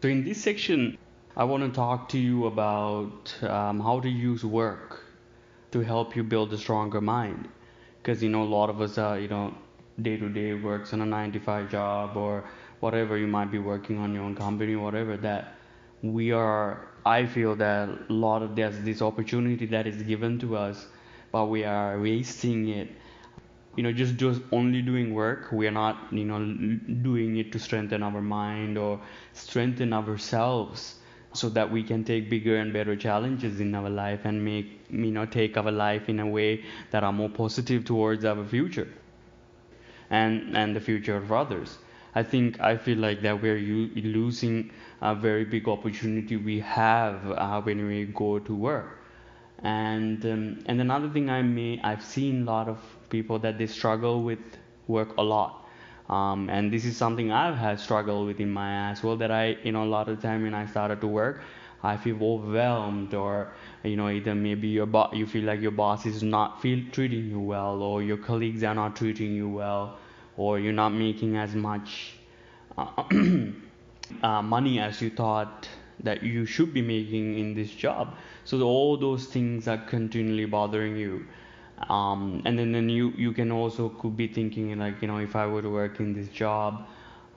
So, in this section, I want to talk to you about how to use work to help you build a stronger mind. Because, a lot of us are, day to day works on a 9 to 5 job or whatever you might be working on your own company, whatever that I feel that a lot of there's this opportunity that is given to us, but we are wasting it just only doing work. We are not doing it to strengthen our mind or strengthen ourselves so that we can take bigger and better challenges in our life and make take our life in a way that are more positive towards our future and the future of others. I feel like that we're losing a very big opportunity we have when we go to work. And another thing I've seen a lot of people that they struggle with work a lot. And this is something I've had struggled with in my as well, that a lot of time when I started to work, I feel overwhelmed, or either maybe you feel like your boss is not treating you well, or your colleagues are not treating you well, or you're not making as much uh, money as you thought that you should be making in this job. So all those things are continually bothering you. And then you can also could be thinking like, if I were to work in this job,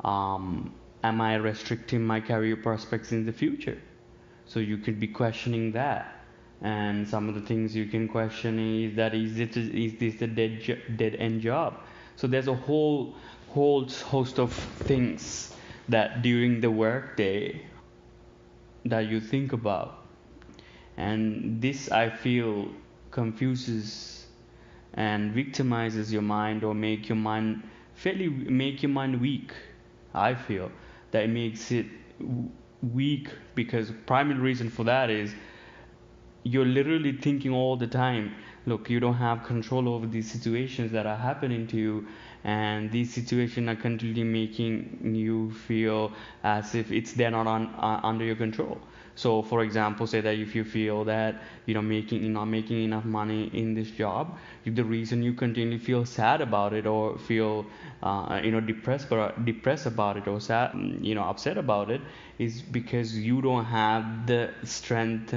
am I restricting my career prospects in the future? So you could be questioning that. And some of the things you can question is this a dead end job? So there's a whole host of things that during the workday that you think about, and this I feel confuses and victimizes your mind, or make your mind weak. I feel that it makes it weak, because primary reason for that is you're literally thinking all the time. Look, you don't have control over these situations that are happening to you, and these situations are continually making you feel as if they're not under your control. So for example, say that if you feel that you're not making enough money in this job, if the reason you continually feel sad about it, or feel depressed about it, or sad, upset about it, is because you don't have the strength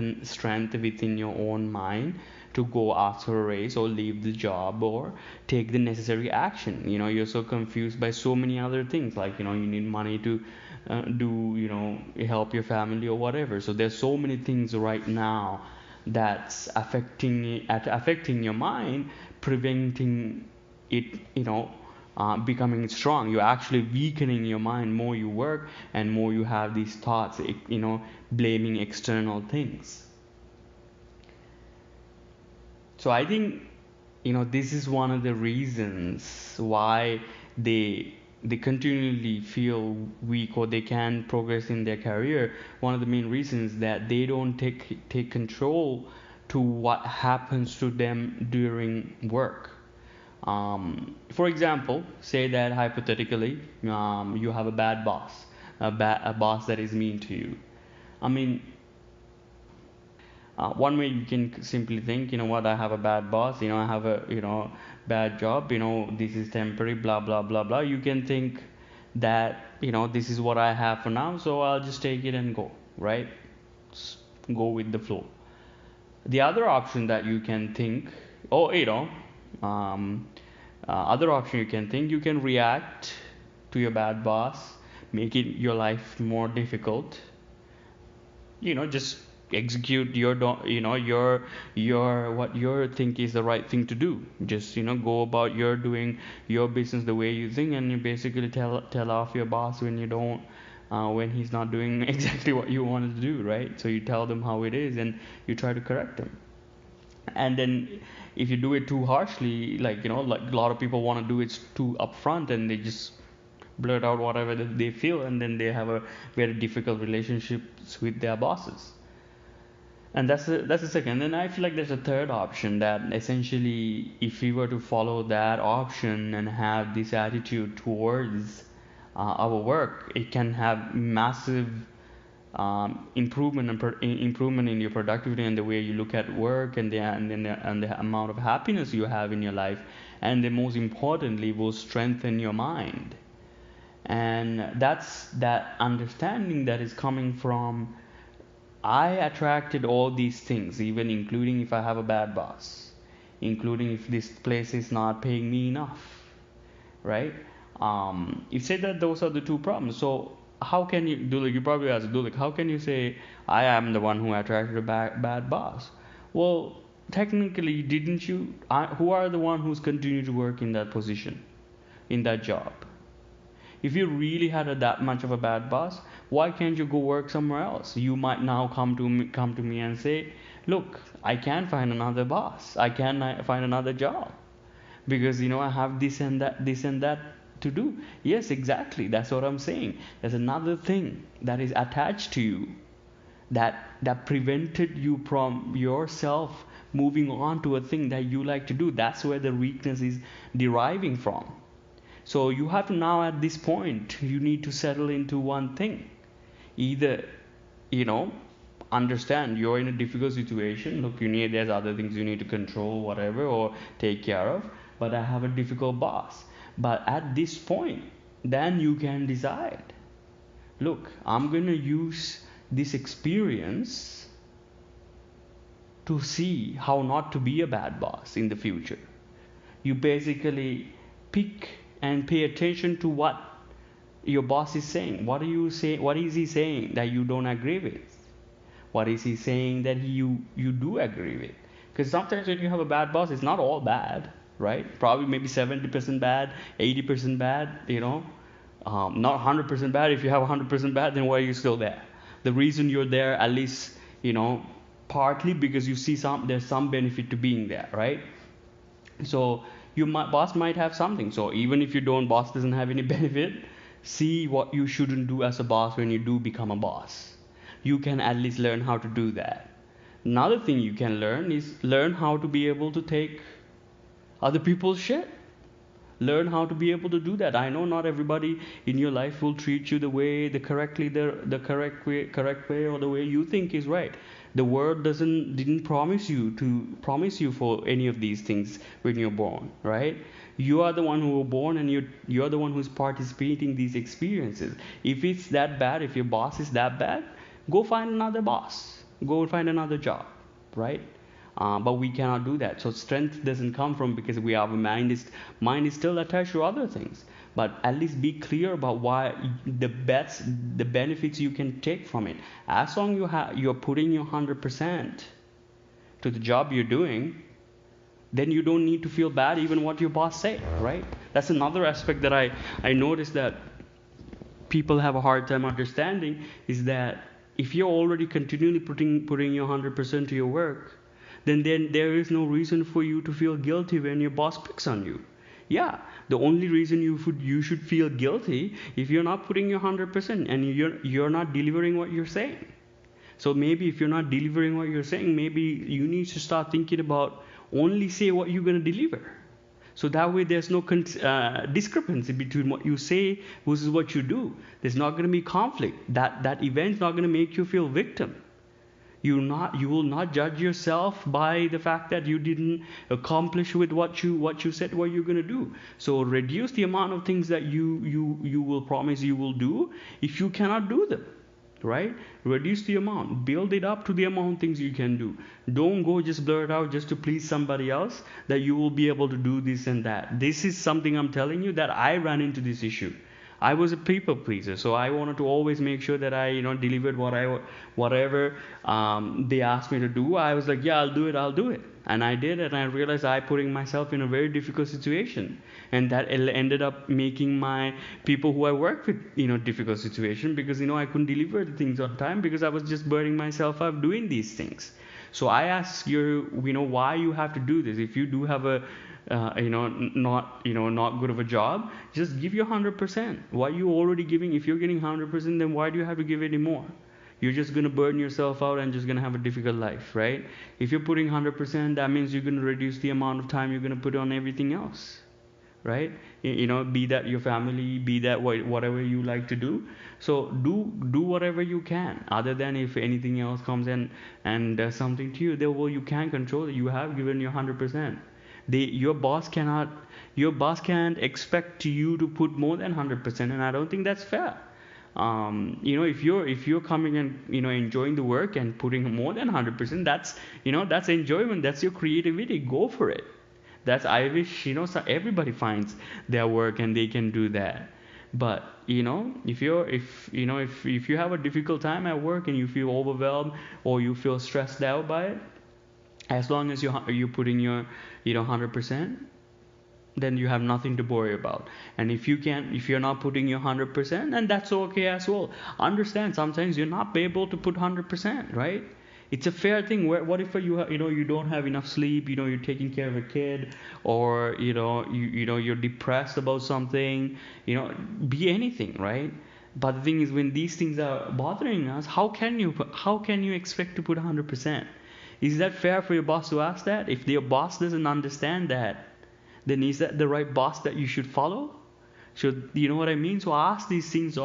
within your own mind to go after a race, or leave the job, or take the necessary action. You're so confused by so many other things, like you need money to do help your family or whatever. So there's so many things right now that's affecting your mind, preventing it becoming strong. You're actually weakening your mind. More you work, and more you have these thoughts, blaming external things. So I think this is one of the reasons why they they continually feel weak, or they can progress in their career. One of the main reasons that they don't take control to what happens to them during work. For example, say that hypothetically, you have a bad boss, a boss that is mean to you. I mean, one way you can simply think, what, I have a bad boss, I have a bad job, this is temporary, blah blah blah blah. You can think that this is what I have for now, so I'll just take it and go, right? S- Go with the flow. The other option that you can think, or um, other option you can think, you can react to your bad boss, make it your life more difficult, just execute your what you think is the right thing to do. Just go about your doing your business the way you think, and you basically tell off your boss when you don't when he's not doing exactly what you wanted to do, right? So you tell them how it is, and you try to correct them. And then if you do it too harshly, like like a lot of people want to do it too upfront, and they just blurt out whatever they feel, and then they have a very difficult relationships with their bosses. And that's the second. Then I feel like there's a third option, that essentially, if we were to follow that option and have this attitude towards our work, it can have massive improvement in your productivity, and the way you look at work, and the amount of happiness you have in your life, and the most importantly, will strengthen your mind. And that's that understanding that is coming from, I attracted all these things, even including if I have a bad boss, including if this place is not paying me enough, right? You said that those are the two problems. So how can you do, like, you probably ask, do, like, how can you say I am the one who attracted a bad boss? Well, technically, didn't you? Who are the one who's continued to work in that position, in that job? If you really had that much of a bad boss, why can't you go work somewhere else? You might now come to me and say, look, I can find another boss. I can find another job because I have this and that to do. Yes, exactly. That's what I'm saying. There's another thing that is attached to you that prevented you from yourself moving on to a thing that you like to do. That's where the weakness is deriving from. So you have to now, at this point, you need to settle into one thing. Either, you know, understand you're in a difficult situation. Look, there's other things you need to control, whatever, or take care of. But I have a difficult boss. But at this point, then you can decide. Look, I'm gonna use this experience to see how not to be a bad boss in the future. You basically pick and pay attention to what your boss is saying. What is he saying that you don't agree with? What is he saying that you do agree with? Because sometimes when you have a bad boss, it's not all bad, right? Probably maybe 70% bad, 80% bad, not 100% bad. If you have 100% bad, then why are you still there? The reason you're there, at least, partly because you see there's some benefit to being there, right? So boss might have something. So even if boss doesn't have any benefit, see what you shouldn't do as a boss when you do become a boss. You can at least learn how to do that. Another thing you can learn how to be able to take other people's shit. Learn how to be able to do that. I know not everybody in your life will treat you the correct way, or the way you think is right. The world didn't promise you for any of these things when you're born, right? You are the one who were born, and you're the one who's participating in these experiences. If it's that bad, if your boss is that bad, go find another boss. Go find another job, right? But we cannot do that. So strength doesn't come from because our mind is still attached to other things. But at least be clear about why the benefits you can take from it. As long you're putting your 100% to the job you're doing, then you don't need to feel bad even what your boss say, right? That's another aspect that I noticed that people have a hard time understanding, is that if you're already continually putting your 100% to your work, then there is no reason for you to feel guilty when your boss picks on you. Yeah, the only reason you should feel guilty if you're not putting your 100% and you're not delivering what you're saying. So maybe if you're not delivering what you're saying, maybe you need to start thinking about only say what you're going to deliver. So that way there's no discrepancy between what you say versus what you do. There's not going to be conflict. That event's not going to make you feel victim. You will not judge yourself by the fact that you didn't accomplish with what you said what you're going to do. So reduce the amount of things that you will promise you will do if you cannot do them, right? Reduce the amount, build it up to the amount of things you can do. Don't go just blurt out just to please somebody else that you will be able to do this and that. This is something I'm telling you that I ran into this issue. I was a people pleaser, so I wanted to always make sure that I delivered whatever they asked me to do. I was like, yeah, I'll do it, and I did, and I realized I putting myself in a very difficult situation, and that ended up making my people who I work with difficult situation, because I couldn't deliver the things on time because I was just burning myself up doing these things. So I ask you, why you have to do this. If you do have a not good of a job, just give your 100%. Why are you already giving? If you're getting 100%, then why do you have to give any more? You're just going to burn yourself out and just going to have a difficult life, right? If you're putting 100%, that means you're going to reduce the amount of time you're going to put on everything else, right? Be that your family, be that whatever you like to do. So do whatever you can, other than if anything else comes in and does something to you, then you can control it. You have given your 100%. Your boss can't expect you to put more than 100%, and I don't think that's fair. If you're coming and enjoying the work and putting more than 100%, that's enjoyment, that's your creativity, go for it. That's I wish so everybody finds their work and they can do that. But if you have a difficult time at work and you feel overwhelmed or you feel stressed out by it, as long as you're putting your 100%, then you have nothing to worry about. And if you're not putting your 100%, then that's okay as well. Understand, sometimes you're not able to put 100%, right? It's a fair thing. What if you don't have enough sleep, you're taking care of a kid, or you're depressed about something, be anything, right? But the thing is, when these things are bothering us, how can you expect to put 100%? Is that fair for your boss to ask that? If your boss doesn't understand that, then is that the right boss that you should follow? You know what I mean? So ask these things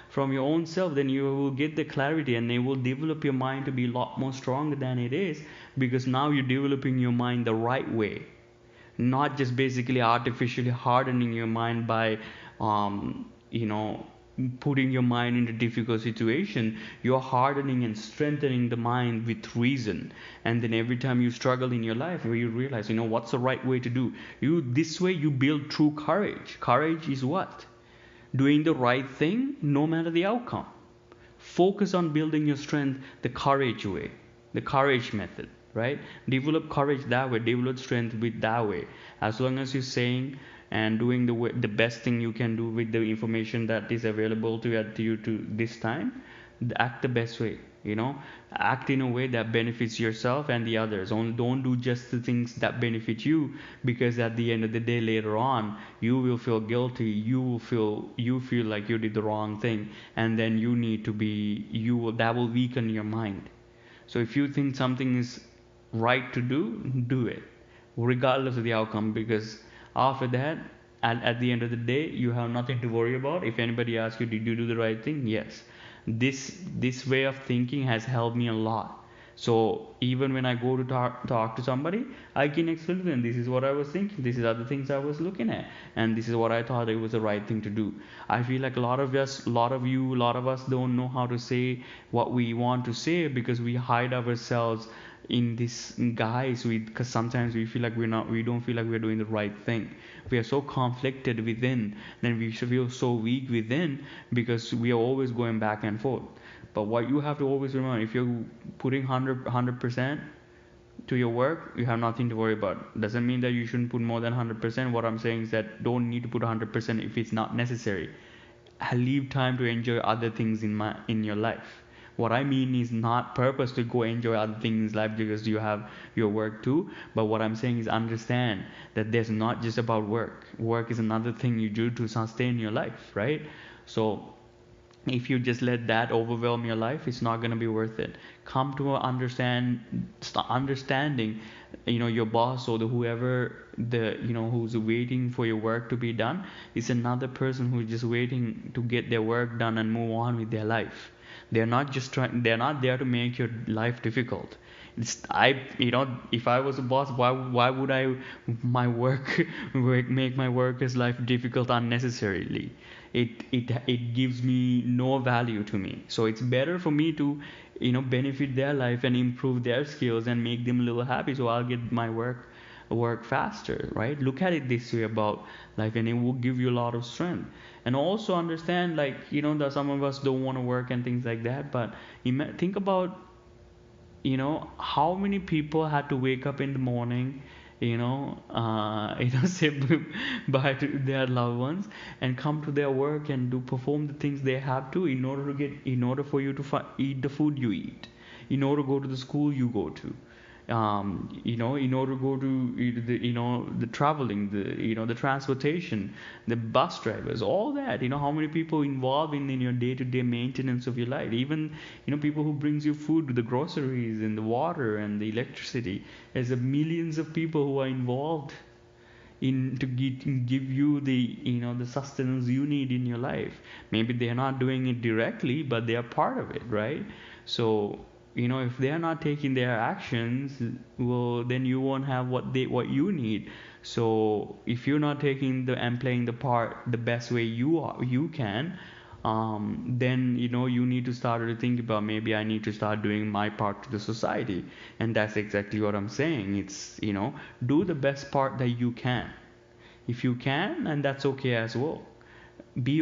from your own self, then you will get the clarity, and it will develop your mind to be a lot more stronger than it is, because now you're developing your mind the right way, not just basically artificially hardening your mind by you know putting your mind in a difficult situation. You're hardening and strengthening the mind with reason, and then every time you struggle in your life, where you realize what's the right way to do, this way you build true courage. Courage is what? Doing the right thing no matter the outcome. Focus on building your strength the courage way, the courage method, right? Develop courage that way, develop strength with that way. As long as you're saying and doing the best thing you can do with the information that is available to you to this time, act the best way. Act in a way that benefits yourself and the others. Only don't do just the things that benefit you, because at the end of the day, later on, you will feel guilty. You feel like you did the wrong thing, and then you need to be that will weaken your mind. So if you think something is right to do it, regardless of the outcome, because after that, at the end of the day, you have nothing to worry about. If anybody asks you, did you do the right thing? Yes. This way of thinking has helped me a lot. So even when I go to talk to somebody, I can explain to them, this is what I was thinking, this is other things I was looking at, and this is what I thought it was the right thing to do. I feel like a lot of us, a lot of you, a lot of us don't know how to say what we want to say, because we hide ourselves in this guise, because sometimes we don't feel like we're doing the right thing. We are so conflicted within, then we should feel so weak within, because we are always going back and forth. But what you have to always remember, if you're putting 100% to your work, you have nothing to worry about. Doesn't mean that you shouldn't put more than 100%. What I'm saying is that don't need to put 100% if it's not necessary. Leave time to enjoy other things in your life. What I mean is not purpose to go enjoy other things in life because you have your work too. But what I'm saying is understand that there's not just about work. Work is another thing you do to sustain your life, right? So if you just let that overwhelm your life, it's not going to be worth it. Come to understanding, your boss or whoever who's waiting for your work to be done is another person who's just waiting to get their work done and move on with their life. They're not there to make your life difficult. If I was a boss, why would I my work make my workers life difficult unnecessarily? It gives me no value to me. So it's better for me to benefit their life and improve their skills and make them a little happy, so I'll get my work faster, right? Look at it this way about life, and it will give you a lot of strength. And also understand, like, that some of us don't want to work and things like that, but think about how many people had to wake up in the morning, say bye to their loved ones and come to their work and perform the things they have to, in order for you to eat the food you eat, in order to go to the school you go to, in order to go to the traveling, the transportation, the bus drivers, all that. How many people involved in your day-to-day maintenance of your life, even people who brings you food, the groceries and the water and the electricity. There's millions of people who are involved to give you the sustenance you need in your life. Maybe they're not doing it directly, but they are part of it, right? So if they are not taking their actions, well, then you won't have what you need. So if you're not taking the and playing the part the best way you can, then you need to start to think about, maybe I need to start doing my part to the society. And that's exactly what I'm saying. It's, do the best part that you can. If you can, and that's okay as well. Be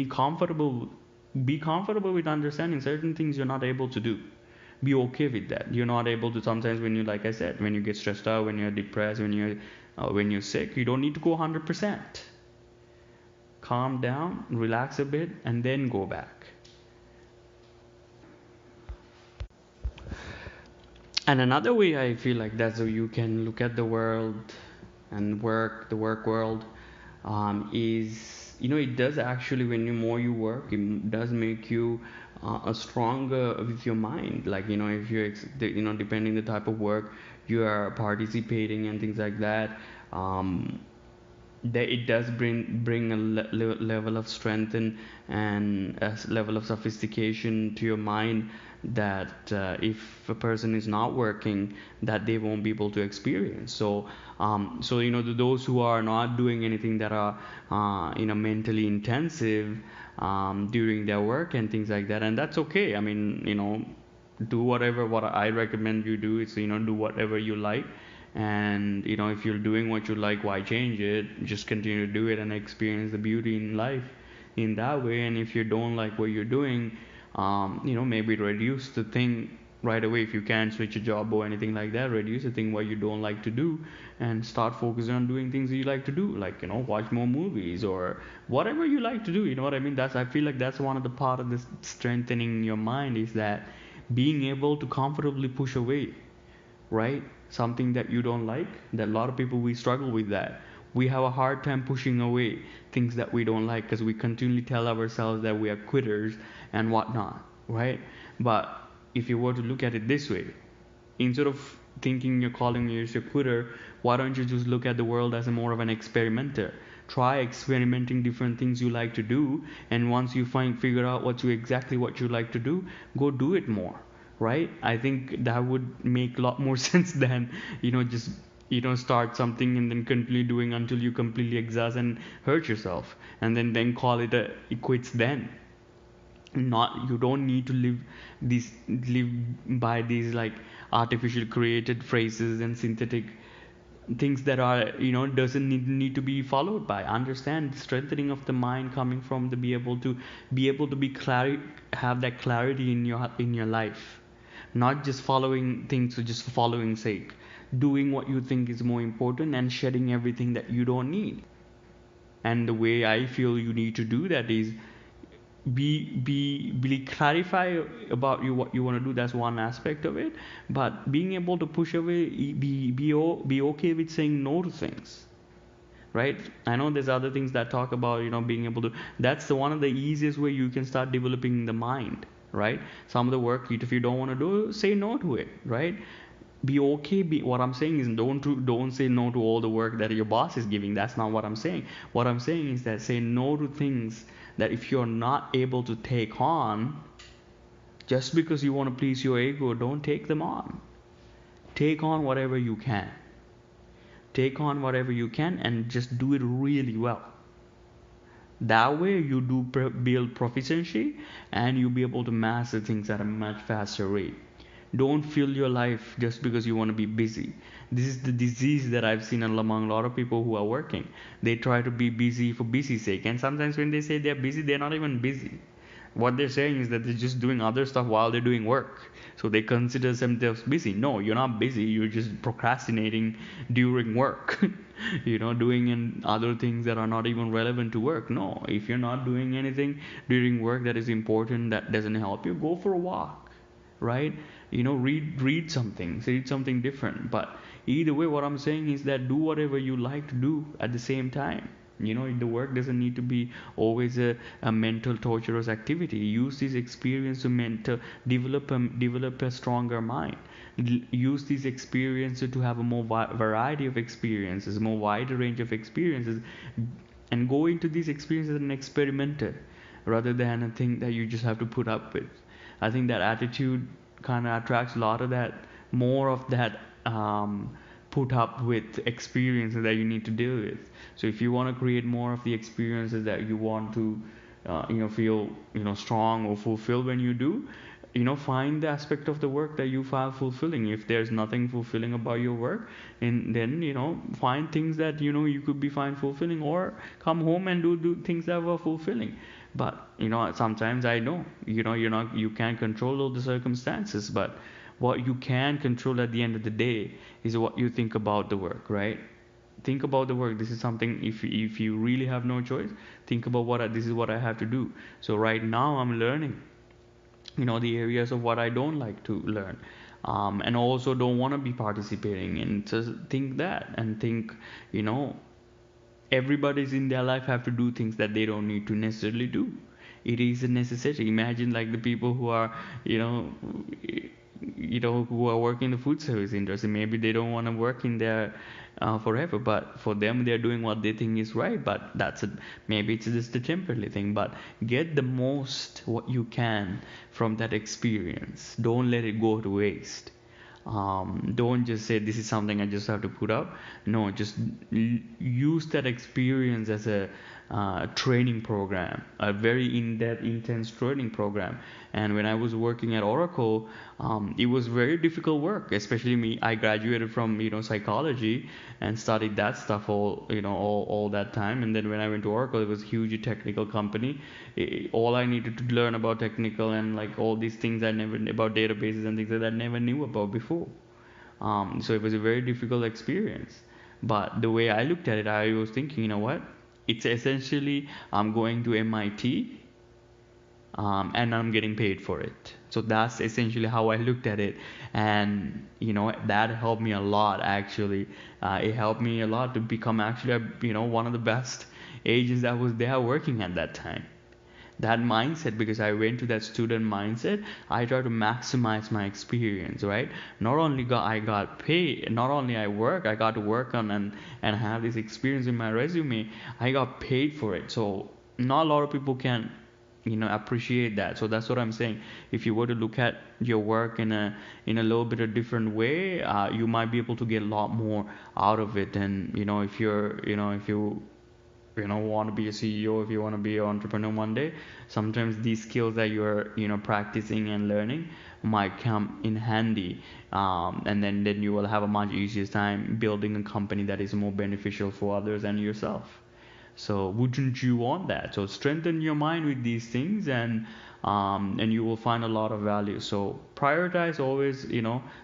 comfortable with understanding certain things you're not able to do. Be okay with that. You're not able to, sometimes when you, like I said, when you get stressed out, when you're depressed, when you're sick, you don't need to go 100%. Calm down, relax a bit, and then go back. And another way I feel like that's how you can look at the world and the work world, is, it does actually, when you more you work, it does make you a stronger with your mind. Like, if you're depending the type of work you are participating and things like that, that it does bring a level of strength and a level of sophistication to your mind, that if a person is not working, that they won't be able to experience. So those who are not doing anything that are mentally intensive during their work and things like that, and that's okay. I mean, do whatever. What I recommend you do is, do whatever you like. And if you're doing what you like, why change it? Just continue to do it and experience the beauty in life in that way. And if you don't like what you're doing, maybe reduce the thing right away. If you can't switch a job or anything like that, reduce the thing what you don't like to do and start focusing on doing things you like to do, like watch more movies or whatever you like to do. You know what I mean? That's, I feel like that's one of the part of this strengthening your mind, is that being able to comfortably push away, right, something that you don't like. That a lot of people, we struggle with that. We have a hard time pushing away things that we don't like, because we continually tell ourselves that we are quitters and whatnot, right? But if you were to look at it this way, instead of thinking you're calling yourself a quitter, why don't you just look at the world as a more of an experimenter? Try experimenting different things you like to do, and once you figure out exactly what you like to do, go do it more, right? I think that would make a lot more sense than just start something and then continue doing until you completely exhaust and hurt yourself, and then call it quits then. Not, you don't need to live by these like artificial created phrases and synthetic things that are doesn't need to be followed by. Understand strengthening of the mind coming from the be able to have that clarity in your life, not just following things for just following sake, doing what you think is more important and shedding everything that you don't need. And the way I feel you need to do that is be clarify about what you want to do. That's one aspect of it. But being able to push away, be okay with saying no to things, right? I know there's other things that talk about being able to, that's the one of the easiest way you can start developing the mind, right? Some of the work, if you don't want to do, say no to it, right? Be okay. What I'm saying is, don't say no to all the work that your boss is giving. That's not what I'm saying. What I'm saying is that say no to things that if you're not able to take on, just because you want to please your ego, don't take them on. Take on whatever you can. Take on whatever you can and just do it really well. That way you do build proficiency, and you'll be able to master things at a much faster rate. Don't fill your life just because you want to be busy. This is the disease that I've seen among a lot of people who are working. They try to be busy for busy's sake, and sometimes when they say they're busy, they're not even busy. What they're saying is that they're just doing other stuff while they're doing work. So they consider themselves busy. No, you're not busy. You're just procrastinating during work. Doing in other things that are not even relevant to work. No, if you're not doing anything during work that is important, that doesn't help you, go for a walk, right? Read something different. But either way, what I'm saying is that do whatever you like to do at the same time. The work doesn't need to be always a mental torturous activity. Use this experience to develop a stronger mind. Use this experience to have a more variety of experiences, more wider range of experiences, and go into these experiences as an experimenter rather than a thing that you just have to put up with. I think that attitude kind of attracts a lot of that, more of that put up with experiences that you need to deal with. So if you want to create more of the experiences that you want to feel strong or fulfilled when you do, find the aspect of the work that you find fulfilling. If there's nothing fulfilling about your work, and then find things that you could be find fulfilling, or come home and do things that were fulfilling. But sometimes I know you can't control all the circumstances, but what you can control at the end of the day is what you think about the work, right? Think about the work. This is something, if you really have no choice, think about this is what I have to do. So right now I'm learning the areas of what I don't like to learn, and also don't want to be participating, and just think that, and think you know everybody's in their life have to do things that they don't need to necessarily do. It is a necessity. Imagine like the people who are you know who are working in the food service industry. Maybe they don't want to work in there forever, but for them they're doing what they think is right. But maybe it's just a temporary thing, but get the most what you can from that experience. Don't let it go to waste. Don't just say this is something I just have to put up. No, just use that experience as a training program, a very in-depth, intense training program. And when I was working at Oracle, it was very difficult work, especially me. I graduated from psychology and studied that stuff all that time. And then when I went to Oracle, it was a huge technical company. All I needed to learn about technical and like all these things I never about databases and things that I never knew about before. So it was a very difficult experience. But the way I looked at it, I was thinking, you know what? It's essentially I'm going to MIT, and I'm getting paid for it. So that's essentially how I looked at it, and that helped me a lot actually. It helped me a lot to become actually one of the best agents that was there working at that time. That mindset, because I went to that student mindset, I try to maximize my experience, right? Not only I got paid, not only I got to work on and have this experience in my resume, I got paid for it. So not a lot of people can appreciate that. So that's what I'm saying. If you were to look at your work in a little bit of different way, you might be able to get a lot more out of it. And if you want to be a CEO, if you want to be an entrepreneur one day, sometimes these skills that you're practicing and learning might come in handy, and then you will have a much easier time building a company that is more beneficial for others and yourself. So wouldn't you want that? So strengthen your mind with these things, and you will find a lot of value. So prioritize always,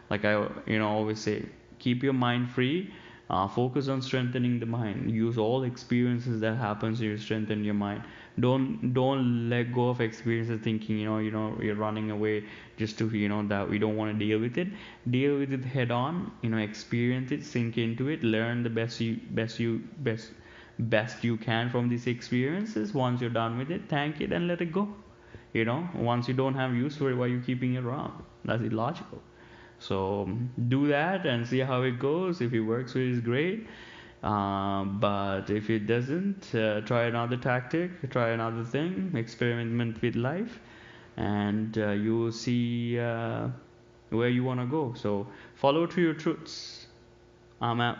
like I always say, keep your mind free. Focus on strengthening the mind. Use all experiences that happens to strengthen your mind. Don't let go of experiences thinking you're running away just to that we don't want to deal with it. Deal with it head on. Experience it, sink into it, learn the best you can from these experiences. Once you're done with it, thank it and let it go. Once you don't have use for it, why are you keeping it around? That's illogical. So do that and see how it goes. If it works for you, it's great. But if it doesn't, try another tactic, try another thing, experiment with life, and you will see where you want to go. So follow to your truths. I'm out.